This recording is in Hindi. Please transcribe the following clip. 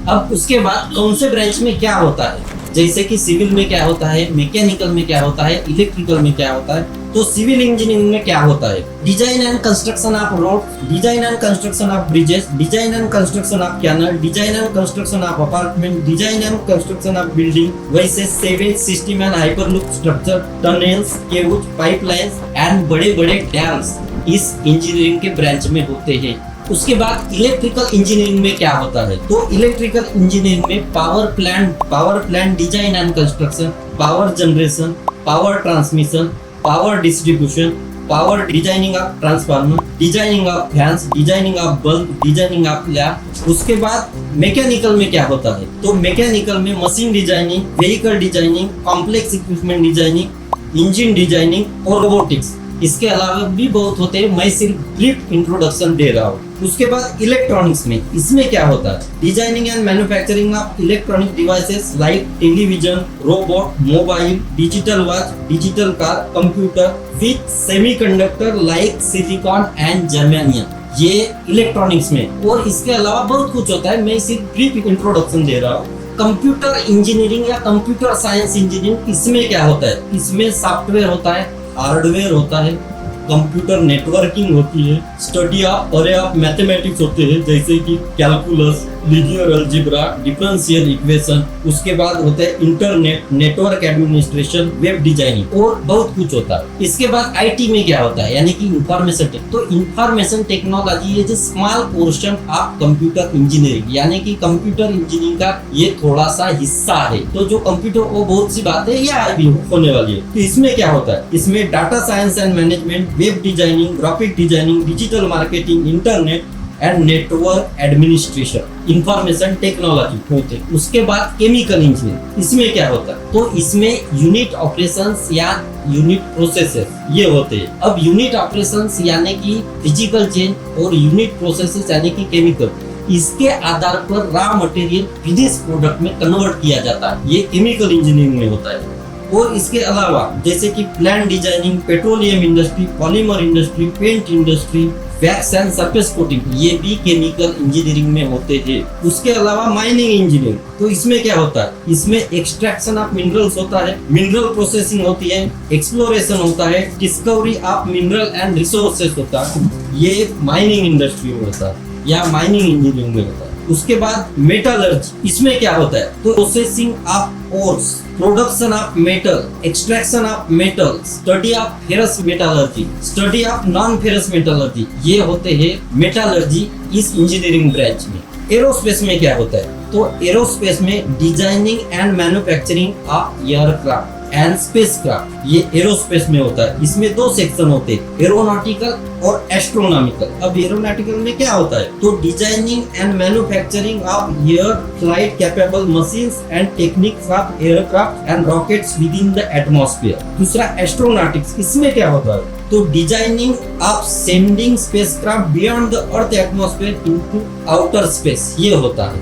अब उसके बाद कौन से ब्रांच में क्या होता है, जैसे कि सिविल में क्या होता है, मैकेनिकल में क्या होता है, इलेक्ट्रिकल में क्या होता है। तो सिविल इंजीनियरिंग में क्या होता है, design and construction of road, design and construction of bridges, design and construction of canal, design and construction of apartment, design and construction of building, वैसे sewage system and hyperloop structure, tunnels, cables, pipelines and बड़े बड़े डैम्स इस इंजीनियरिंग के ब्रांच में होते हैं। उसके बाद इलेक्ट्रिकल इंजीनियरिंग में क्या होता है, तो इलेक्ट्रिकल इंजीनियरिंग में power plant design and construction, power generation, power transmission, power distribution, power designing of transformer, designing of fans, designing of bulb, designing of lamp. उसके बाद मैकेनिकल में क्या होता है, तो मैकेनिकल में machine designing, vehicle designing, complex equipment designing, engine designing और रोबोटिक्स। इसके अलावा भी बहुत होते हैं, मैं सिर्फ ब्रीफ इंट्रोडक्शन दे रहा हूँ। उसके बाद इलेक्ट्रॉनिक्स में, इसमें क्या होता है, designing and manufacturing of electronic devices like television, robot, mobile, digital watch, digital car, computer with semiconductor like silicon and germanium. ये इलेक्ट्रॉनिक्स में। और इसके अलावा बहुत कुछ होता है, मैं सिर्फ ब्रीफ इंट्रोडक्शन दे रहा हूँ। कंप्यूटर इंजीनियरिंग या कंप्यूटर साइंस इंजीनियरिंग, इसमें क्या होता है, इसमें सॉफ्टवेयर होता है, हार्डवेयर होता है, कंप्यूटर नेटवर्किंग होती है, स्टडी ऑफ अरे ऑफ मैथमेटिक्स होते हैं जैसे कि calculus, linear algebra, differential equation. उसके बाद होता है internet, network administration, web designing और बहुत कुछ होता है। इसके बाद आईटी में क्या होता है, यानी कि इंफॉर्मेशन तो इंफॉर्मेशन टेक्नोलॉजी ये जो small portion of computer engineering, यानी कि कंप्यूटर इंजीनियरिंग का ये थोड़ा सा हिस्सा है। तो जो कंप्यूटर वो बहुत सी बातें या भी होने वाली है। तो इसमें क्या होता है, इसमें data science and management, web designing, graphic designing, digital marketing, internet and network administration, information technology होते हैं। उसके बाद केमिकल इंजीनियरिंग, इसमें क्या होता है, तो इसमें यूनिट ऑपरेशंस या यूनिट प्रोसेसेस ये होते हैं। अब यूनिट ऑपरेशंस यानी कि फिजिकल चेंज और यूनिट प्रोसेसेस यानी कि केमिकल, इसके आधार पर रॉ मटेरियल फिनिश प्रोडक्ट में कन्वर्ट किया जाता है, ये केमिकल इंजीनियरिंग में होता है। और इसके अलावा जैसे कि plant designing, petroleum industry, polymer industry, paint industry, wax and surface coating, ये भी केमिकल इंजीनियरिंग में होते हैं। उसके अलावा माइनिंग इंजीनियरिंग, तो इसमें क्या होता है, इसमें एक्सट्रैक्शन ऑफ मिनरल्स होता है, मिनरल प्रोसेसिंग होती है, एक्सप्लोरेशन होता है, discovery of mineral and resources होता है, ये माइनिंग इंडस्ट्री में होता है या माइनिंग इंजीनियरिंग में होता है। उसके बाद मेटलर्जी, इसमें क्या होता है, तो processing of ores, production of metal, extraction of metal, study of ferrous metallurgy, study of non ferrous metallurgy, ये होते हैं मेटलर्जी इस इंजीनियरिंग ब्रांच में। एरोस्पेस में क्या होता है, तो एरोस्पेस में designing and manufacturing of aircraft and spacecraft, ये एरोस्पेस में होता है। इसमें दो सेक्शन होते हैं, एरोनॉटिकल और एस्ट्रोनॉमिकल। अब एरोनॉटिकल में क्या होता है, तो designing and manufacturing of air flight capable machines and techniques of aircraft and rockets with in the atmosphere. दूसरा एस्ट्रोनॉटिक्स, इसमें क्या होता है, तो designing of sending spacecraft beyond the earth atmosphere into outer space, ये होता है।